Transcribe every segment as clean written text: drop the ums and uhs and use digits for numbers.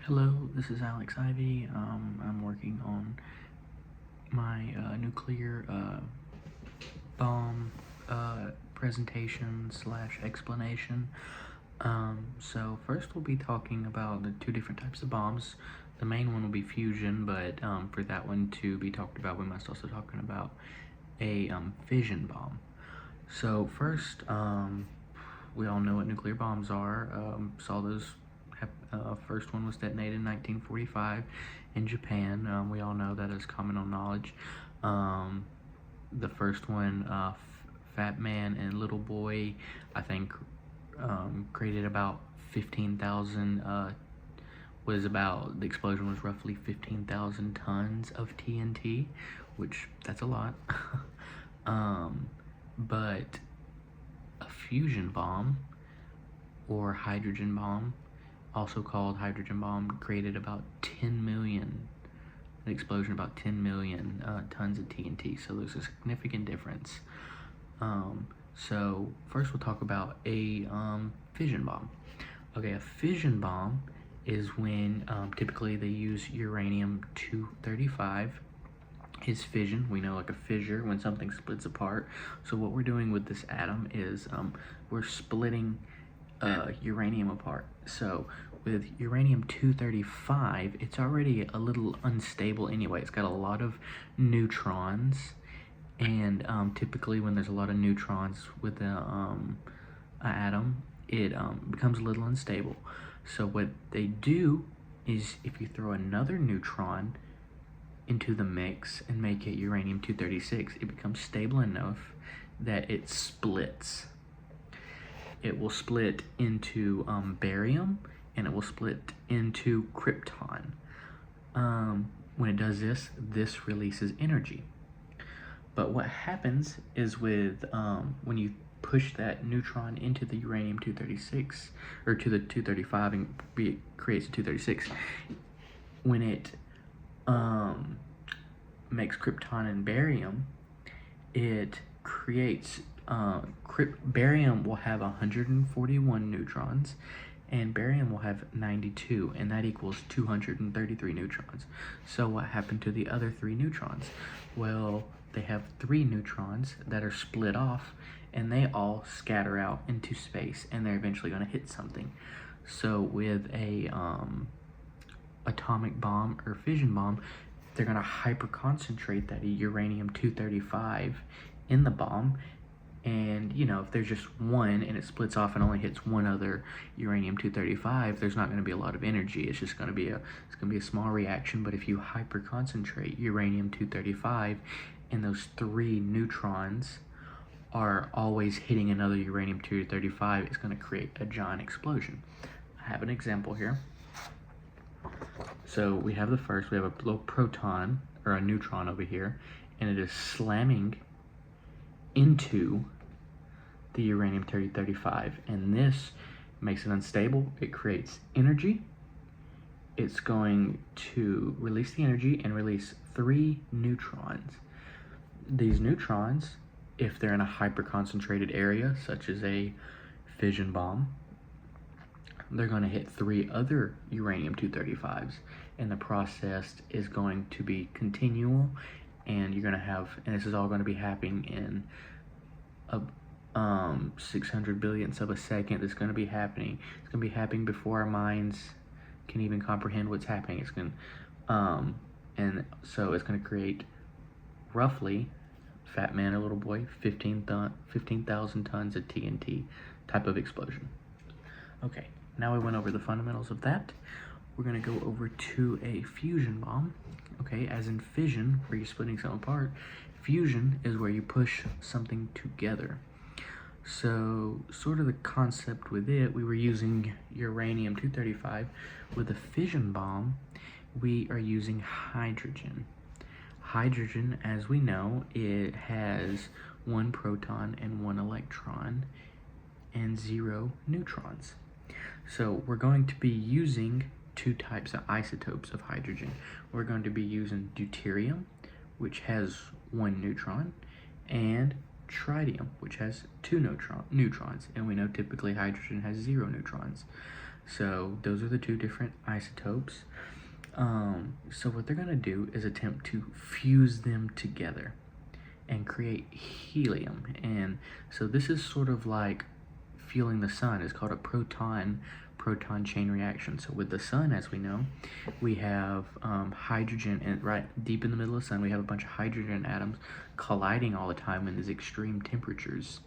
Hello, this is Alex Ivy. I'm working on my nuclear bomb presentation slash explanation. So first we'll be talking about the two different types of bombs. The main one will be fusion, but for that one to be talked about, we must also talking about a fission bomb. So first, we all know what nuclear bombs are. Saw those. First one was detonated in 1945 in Japan. We all know that is common knowledge. The first one, Fat Man and Little Boy, I think, created about 15,000. The explosion was roughly 15,000 tons of TNT, which that's a lot. But a fusion bomb or hydrogen bomb, also called hydrogen bomb, created about 10 million, an explosion about 10 million tons of TNT. So there's a significant difference. So first we'll talk about a fission bomb. Okay, a fission bomb is when typically they use uranium-235. Is fission. We know like a fissure when something splits apart. So what we're doing with this atom is we're splitting uranium apart. So with uranium-235, it's already a little unstable anyway. It's got a lot of neutrons, and typically when there's a lot of neutrons with an atom, it becomes a little unstable. So what they do is if you throw another neutron into the mix and make it uranium-236, it becomes stable enough that it splits. It will split into barium, and it will split into krypton. When it does this, this releases energy. But what happens is with when you push that neutron into the uranium-236, or to the 235 and creates a 236, when it makes krypton and barium, it creates barium will have 141 neutrons and barium will have 92, and that equals 233 neutrons. So what happened to the other 3 neutrons? Well, they have 3 neutrons that are split off, and they all scatter out into space, and they're eventually going to hit something. So with a atomic bomb or fission bomb, they're going to hyperconcentrate that uranium-235 in the bomb, and you know, if there's just one and it splits off and only hits one other uranium-235, there's not going to be a lot of energy. It's just going to be a small reaction. But if you hyperconcentrate uranium-235 and those 3 neutrons are always hitting another uranium-235, it's going to create a giant explosion. I have an example here. So we have we have a little proton or a neutron over here, and it is slamming into the uranium-235, and this makes it unstable. It creates energy. It's going to release the energy and release 3 neutrons. These neutrons, if they're in a hyperconcentrated area, such as a fission bomb, they're going to hit 3 other uranium-235s, and the process is going to be continual, and you're going to have, and this is all going to be happening in a 600 billionths of a second. That's going to be happening. It's going to be happening before our minds can even comprehend what's happening. It's going and so it's going to create roughly, Fat Man or Little Boy, 15,000 tons of TNT type of explosion. Okay, now we went over the fundamentals of that. We're going to go over to a fusion bomb. Okay, as in fission, where you're splitting something apart, fusion is where you push something together. So, sort of the concept with it, we were using uranium-235. With a fission bomb, we are using hydrogen. Hydrogen, as we know, it has 1 proton and 1 electron and 0 neutrons. So we're going to be using 2 types of isotopes of hydrogen. We're going to be using deuterium, which has 1 neutron, and tritium, which has 2 neutrons, and we know typically hydrogen has 0 neutrons. So those are the two different isotopes. So what they're going to do is attempt to fuse them together and create helium. And so this is sort of like fueling the sun. It's called a proton chain reaction. So with the sun, as we know, we have hydrogen, and right deep in the middle of the sun we have a bunch of hydrogen atoms colliding all the time in these extreme temperatures,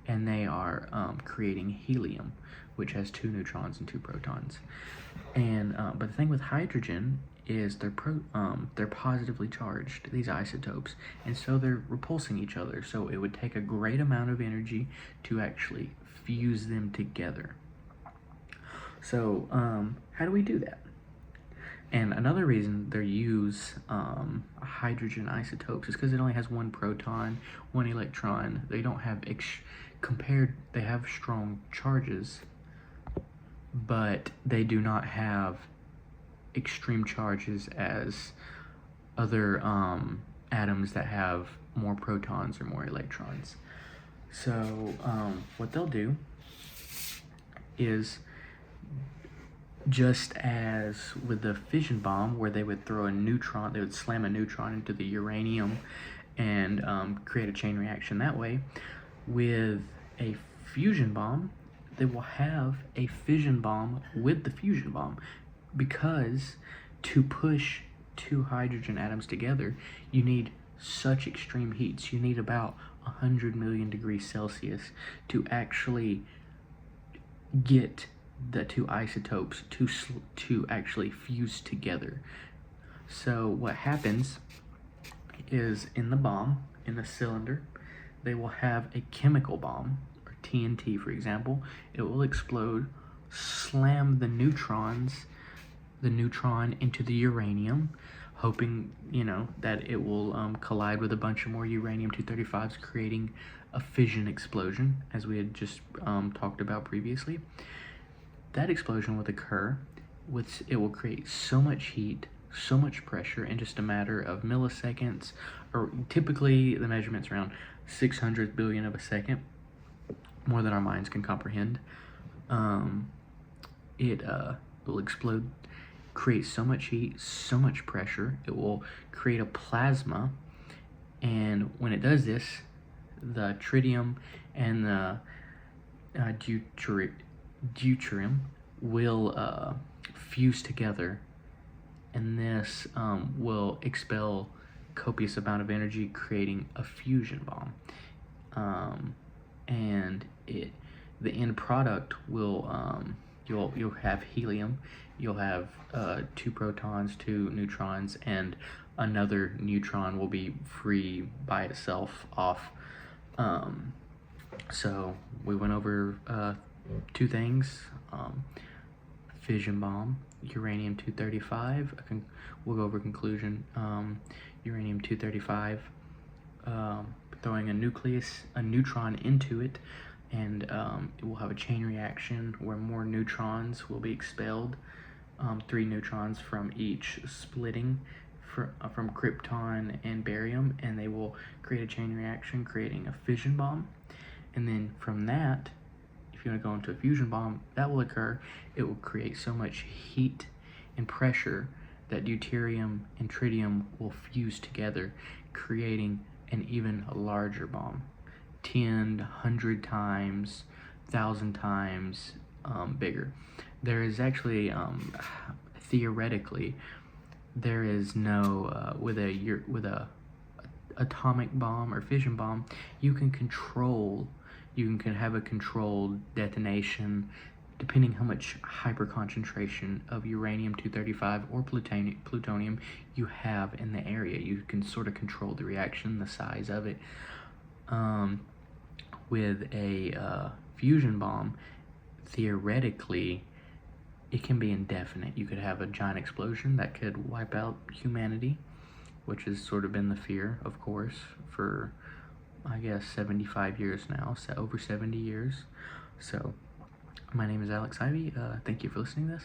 and they are creating helium, which has 2 neutrons and 2 protons. And but the thing with hydrogen is they're positively charged, these isotopes, and so they're repulsing each other. So it would take a great amount of energy to actually fuse them together. So how do we do that? And another reason they use hydrogen isotopes is because it only has 1 proton, 1 electron. They don't have they have strong charges, but they do not have extreme charges as other atoms that have more protons or more electrons. So what they'll do is, just as with the fission bomb, where they would throw a neutron, they would slam a neutron into the uranium and create a chain reaction that way, with a fusion bomb, they will have a fission bomb with the fusion bomb, because to push 2 hydrogen atoms together, you need such extreme heats. You need about 100 million degrees Celsius to actually get the 2 isotopes to actually fuse together. So what happens is, in the bomb, in the cylinder, they will have a chemical bomb, or TNT for example. It will explode, slam the neutron into the uranium, hoping, that it will collide with a bunch of more uranium-235s, creating a fission explosion, as we had just talked about previously. That explosion will occur, it will create so much heat, so much pressure in just a matter of milliseconds, or typically the measurement's around 600 billion of a second, more than our minds can comprehend. It will explode, create so much heat, so much pressure, it will create a plasma, and when it does this, the tritium and the deuterium will fuse together, and this will expel copious amount of energy, creating a fusion bomb. And the end product will you'll have helium, you'll have 2 protons, 2 neutrons, and another neutron will be free by itself off. So we went over 2 things: fission bomb, uranium-235. We'll go over conclusion. Uranium-235, throwing a neutron into it, and it will have a chain reaction where more neutrons will be expelled, 3 neutrons from each splitting from krypton and barium, and they will create a chain reaction, creating a fission bomb. And then from that, if you want to go into a fusion bomb, that will occur. It will create so much heat and pressure that deuterium and tritium will fuse together, creating an even larger bomb, 10, 100 times, 1,000 times bigger. There is actually, theoretically, there is no, with a atomic bomb or fission bomb, you can have a controlled detonation, depending how much hyperconcentration of uranium-235 or plutonium you have in the area. You can sort of control the reaction, the size of it. With a fusion bomb, theoretically, it can be indefinite. You could have a giant explosion that could wipe out humanity, which has sort of been the fear, of course, for, I guess, 75 years now, so over 70 years. So my name is Alex Ivy. Thank you for listening to this.